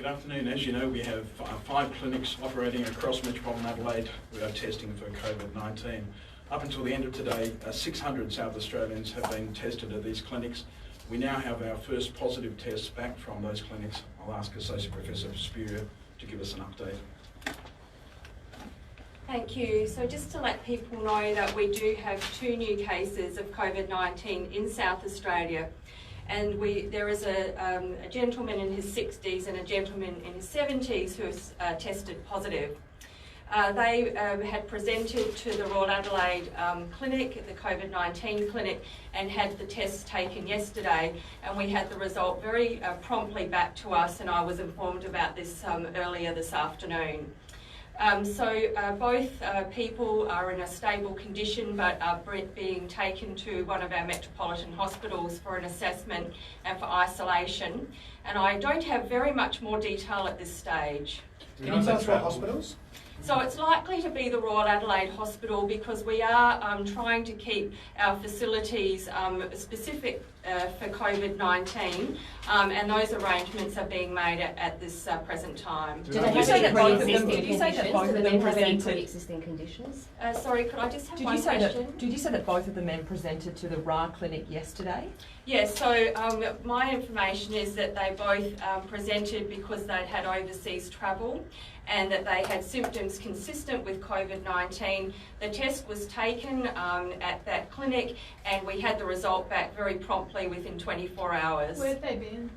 good afternoon. As you know, we have 5 clinics operating across Metropolitan Adelaide. We are testing for COVID-19. Up until the end of today, 600 South Australians have been tested at these clinics. We now have our first positive tests back from those clinics. I'll ask Associate Professor Spurrier to give us an update. Thank you. So just to let people know that we do have 2 new cases of COVID-19 in South Australia. And there is a gentleman in his 60s and a gentleman in his 70s who has tested positive. They had presented to the Royal Adelaide Clinic, the COVID-19 clinic, and had the tests taken yesterday, and we had the result very promptly back to us, and I was informed about this earlier this afternoon. Both people are in a stable condition but are being taken to one of our metropolitan hospitals for an assessment and for isolation. And I don't have very much more detail at this stage. Can you tell us what hospitals? So it's likely to be the Royal Adelaide Hospital because we are trying to keep our facilities specific for COVID-19 and those arrangements are being made at this present time. Did you say that both of them presented pre-existing conditions? Sorry, could I just have one question? Did you say that both of the men presented to the RA clinic yesterday? Yes, so my information is that they both presented because they'd had overseas travel and that they had symptoms consistent with COVID-19. The test was taken at that clinic and we had the result back very promptly within 24 hours. Where'd they been?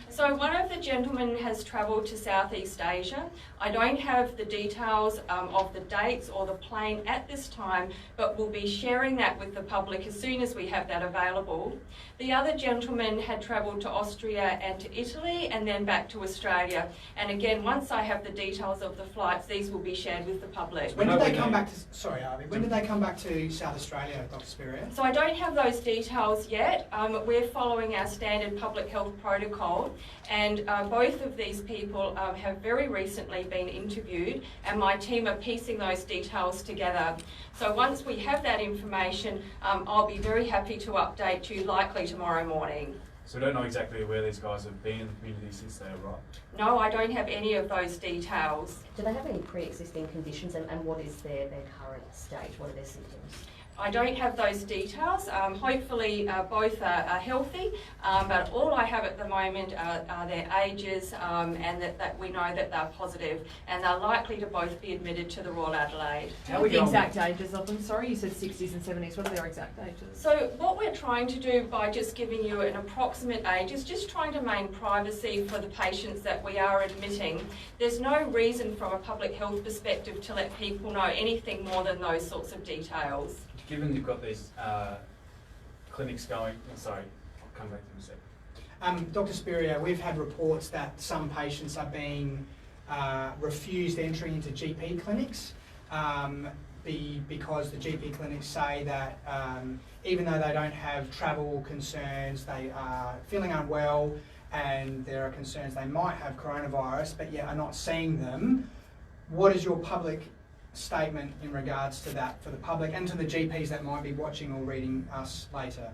So one of the gentlemen has travelled to Southeast Asia. I don't have the details of the dates or the plane at this time, but we'll be sharing that with the public as soon as we have that available. The other gentleman had travelled to Austria and to Italy and then back to Australia. And again, once I have the details of the flights, these will be shared with the public. When did they come back to, sorry Arvi, when did they come back to South Australia, Dr. Spurrier? So I don't have those details yet. We're following our standard public health protocol. And both of these people have very recently been interviewed and my team are piecing those details together. So once we have that information, I'll be very happy to update you, likely tomorrow morning. So we don't know exactly where these guys have been in the community since they arrived? No, I don't have any of those details. Do they have any pre-existing conditions and what is their current state? What are their symptoms? I don't have those details. Hopefully both are healthy, but all I have at the moment are their ages and that we know that they're positive and they're likely to both be admitted to the Royal Adelaide. What are the exact ages of them? Sorry, you said 60s and 70s. What are their exact ages? So what we're trying to do by just giving you an approximate age is just trying to maintain privacy for the patients that we are admitting. There's no reason from a public health perspective to let people know anything more than those sorts of details. Given you've got these clinics going, sorry, I'll come back to you in a sec. Dr. Spurrier, we've had reports that some patients are being refused entry into GP clinics because the GP clinics say that even though they don't have travel concerns, they are feeling unwell and there are concerns they might have coronavirus, but yet are not seeing them. What is your public statement in regards to that for the public and to the GPs that might be watching or reading us later?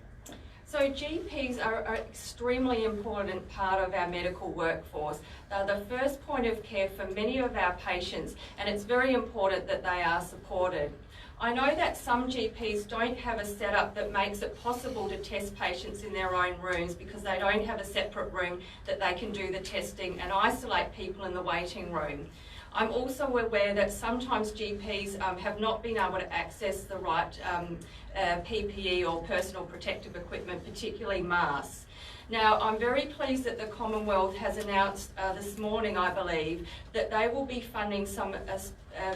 So GPs are an extremely important part of our medical workforce. They're the first point of care for many of our patients and it's very important that they are supported. I know that some GPs don't have a setup that makes it possible to test patients in their own rooms because they don't have a separate room that they can do the testing and isolate people in the waiting room. I'm also aware that sometimes GPs have not been able to access the right PPE or personal protective equipment, particularly masks. Now, I'm very pleased that the Commonwealth has announced this morning, I believe, that they will be funding some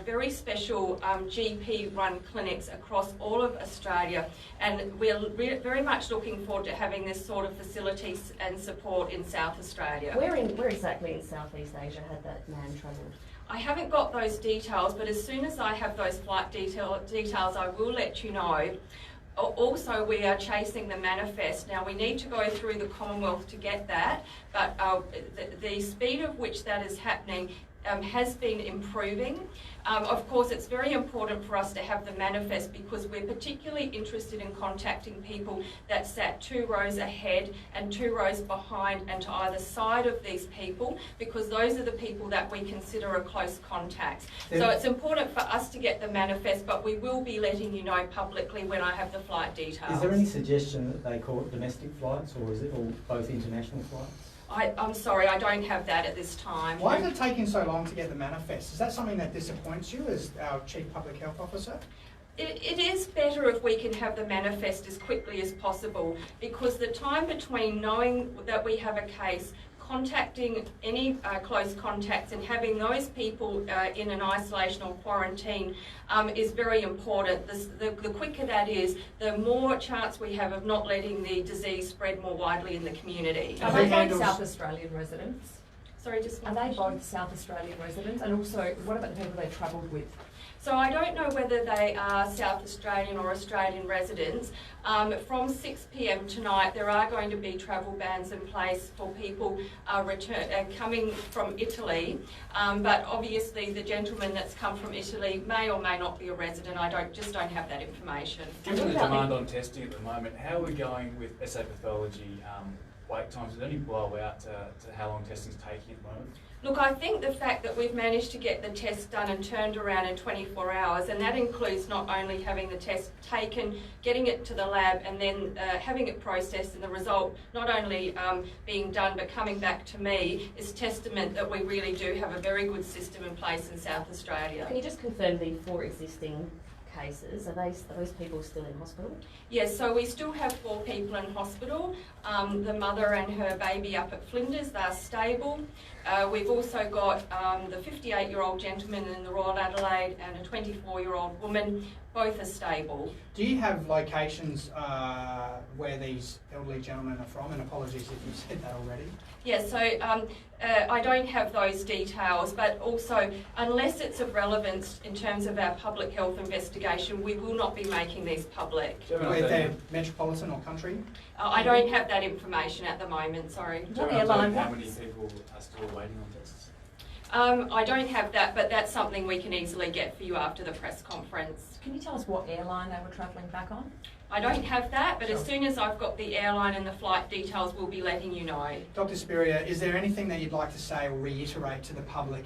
very special GP-run clinics across all of Australia, and we're very much looking forward to having this sort of facilities and support in South Australia. Where exactly in Southeast Asia had that man travelled? I haven't got those details, but as soon as I have those flight details, I will let you know. Also, we are chasing the manifest. Now, we need to go through the Commonwealth to get that, but the speed of which that is happening has been improving. Of course, it's very important for us to have the manifest because we're particularly interested in contacting people that sat 2 rows ahead and 2 rows behind and to either side of these people, because those are the people that we consider a close contact. So it's important for us to get the manifest, but we will be letting you know publicly when I have the flight details. Is there any suggestion that they call it domestic flights, or is it all both international flights? I'm sorry, I don't have that at this time. Why is it taking so long to get the manifest? Is that something that disappoints you as our Chief Public Health Officer? It is better if we can have the manifest as quickly as possible, because the time between knowing that we have a case, contacting any close contacts and having those people in an isolation or quarantine is very important. The quicker that is, the more chance we have of not letting the disease spread more widely in the community. Are they both South Australian residents? Sorry, just one Are they question. both South Australian residents? And also, what about the people they travelled with? So I don't know whether they are South Australian or Australian residents. From 6 p.m. tonight, there are going to be travel bans in place for people coming from Italy. But obviously, the gentleman that's come from Italy may or may not be a resident. I just don't have that information. Given the demand on testing at the moment, how are we going with SA pathology wait times? Is there any blowout to how long testing's taking at the moment? Look, I think the fact that we've managed to get the test done and turned around in 24 hours, and that includes not only having the test taken, getting it to the lab, and then having it processed, and the result not only being done but coming back to me, is testament that we really do have a very good system in place in South Australia. Can you just confirm the 4 existing cases? Are those people still in hospital? Yes, so we still have 4 people in hospital. The mother and her baby up at Flinders, they're stable. We've also got the 58-year-old gentleman in the Royal Adelaide and a 24-year-old woman. Both are stable. Do you have locations where these elderly gentlemen are from? And apologies if you said that already. Yes, so I don't have those details, but also, unless it's of relevance in terms of our public health investigation, we will not be making these public. Whether they're metropolitan or country? I don't have that information at the moment, sorry. Do you have an idea of how many people are still waiting on tests? I don't have that, but that's something we can easily get for you after the press conference. Can you tell us what airline they were travelling back on? I don't have that, but as Sure. soon as I've got the airline and the flight details, we'll be letting you know. Dr. Spurrier, is there anything that you'd like to say or reiterate to the public,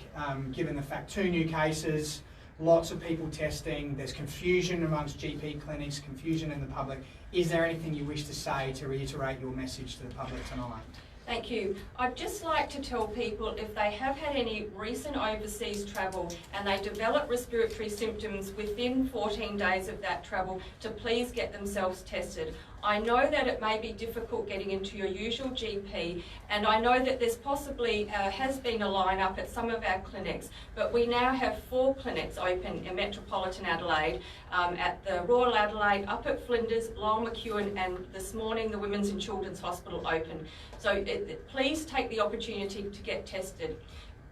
given the fact 2 new cases, lots of people testing, there's confusion amongst GP clinics, confusion in the public. Is there anything you wish to say to reiterate your message to the public tonight? Thank you. I'd just like to tell people if they have had any recent overseas travel and they develop respiratory symptoms within 14 days of that travel, to please get themselves tested. I know that it may be difficult getting into your usual GP, and I know that there's possibly has been a line-up at some of our clinics, but we now have 4 clinics open in Metropolitan Adelaide, at the Royal Adelaide, up at Flinders, Lyell McEwen, and this morning the Women's and Children's Hospital open. So please take the opportunity to get tested.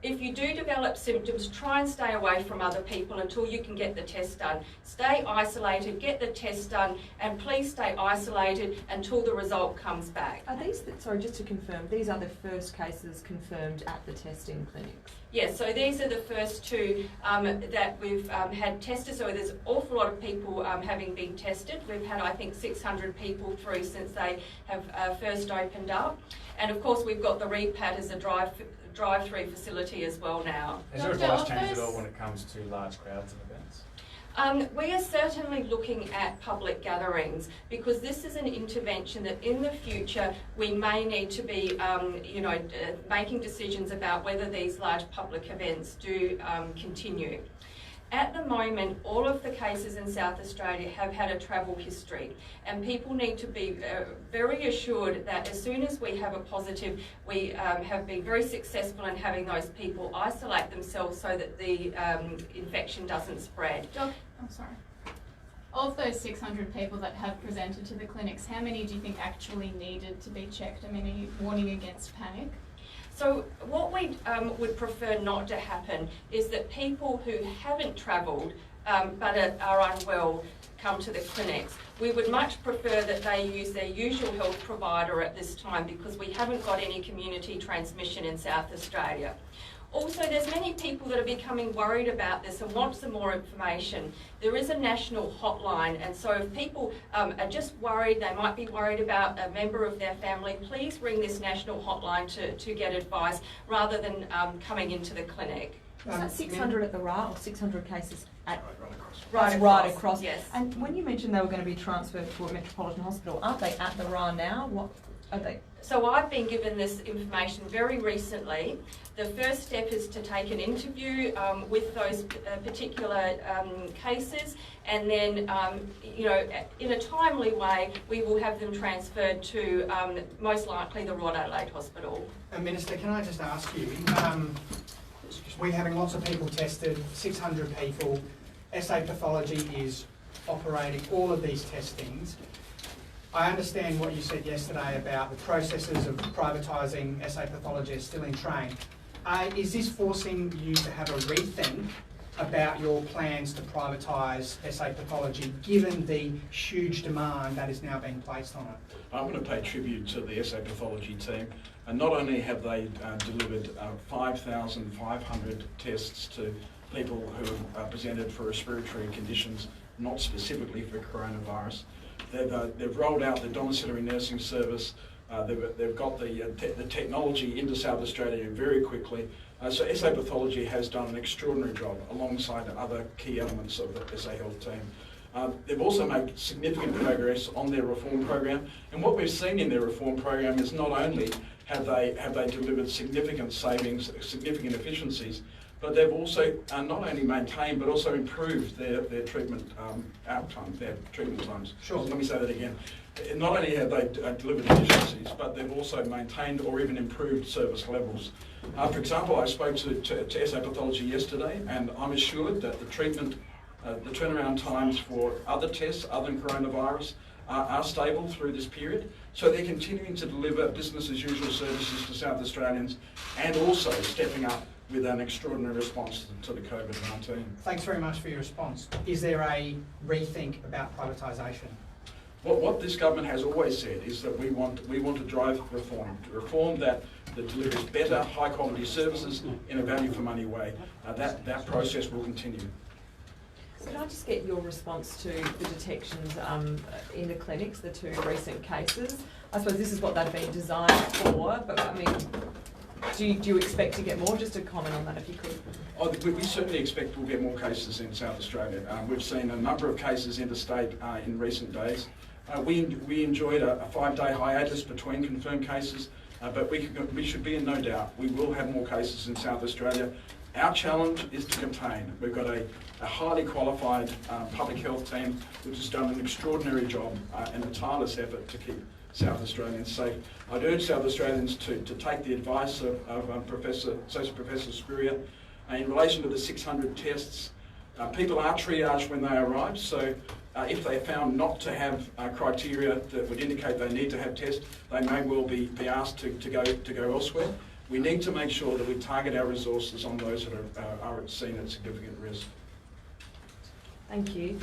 If you do develop symptoms, try and stay away from other people until you can get the test done. Stay isolated, get the test done, and please stay isolated until the result comes back. Are these, sorry, just to confirm, these are the first cases confirmed at the testing clinics? Yes, so these are the first 2 that we've had tested. So there's an awful lot of people having been tested. We've had, I think, 600 people through since they have first opened up. And of course, we've got the REPAT as a drive-through facility as well now. Has your advice changed at all when it comes to large crowds and events? We are certainly looking at public gatherings, because this is an intervention that in the future we may need to be making decisions about whether these large public events do continue. At the moment, all of the cases in South Australia have had a travel history, and people need to be very assured that as soon as we have a positive, we have been very successful in having those people isolate themselves so that the infection doesn't spread. I'm sorry. Of those 600 people that have presented to the clinics, how many do you think actually needed to be checked? I mean, are you warning against panic? So what we would prefer not to happen is that people who haven't travelled but are unwell come to the clinics. We would much prefer that they use their usual health provider at this time, because we haven't got any community transmission in South Australia. Also, there's many people that are becoming worried about this and want some more information. There is a national hotline, and so if people are just worried, they might be worried about a member of their family, please ring this national hotline to get advice rather than coming into the clinic. Is that 600 at the RA or 600 cases at Right right across, across? yes. And when you mentioned they were going to be transferred to a Metropolitan Hospital, aren't they at the RA now? What are they? So I've been given this information very recently. The first step is to take an interview with those particular cases, and then, you know, in a timely way, we will have them transferred to most likely the Royal Adelaide Hospital. Minister, can I just ask you, we're having lots of people tested, 600 people, SA Pathology is operating all of these testings. I understand what you said yesterday about the processes of privatising SA Pathology are still in train. Is this forcing you to have a rethink about your plans to privatise SA Pathology, given the huge demand that is now being placed on it? I'm going to pay tribute to the SA Pathology team. And not only have they delivered 5,500 tests to people who have presented for respiratory conditions, not specifically for coronavirus, they've rolled out the domiciliary nursing service. They've got the technology into South Australia very quickly. So SA Pathology has done an extraordinary job alongside other key elements of the SA Health team. They've also made significant progress on their reform program, and what we've seen in their reform program is not only have they delivered significant savings, significant efficiencies, but they've also not only maintained but also improved their treatment outcomes, their treatment times. Sure. Let me say that again. Not only have they delivered efficiencies, but they've also maintained or even improved service levels. For example, I spoke to SA Pathology yesterday, and I'm assured that the turnaround times for other tests other than coronavirus are stable through this period. So they're continuing to deliver business as usual services to South Australians and also stepping up with an extraordinary response to the COVID-19. Thanks very much for your response. Is there a rethink about privatisation? What this government has always said is that we want to drive reform that delivers better, high quality services in a value for money way. That process will continue. Can I just get your response to the detections in the clinics, the two recent cases? I suppose this is what they've been designed for, but I mean, do you expect to get more? Just a comment on that if you could. We certainly expect we'll get more cases in South Australia. We've seen a number of cases interstate in recent days. We enjoyed a 5-day hiatus between confirmed cases, but we should be in no doubt. We will have more cases in South Australia. Our challenge is to contain. We've got a highly qualified public health team which has done an extraordinary job and a tireless effort to keep South Australians safe. I'd urge South Australians to take the advice of Associate Professor Spurrier in relation to the 600 tests. People are triaged when they arrive, so if they are found not to have criteria that would indicate they need to have tests, they may well be asked to go elsewhere. We need to make sure that we target our resources on those that are seen at significant risk. Thank you.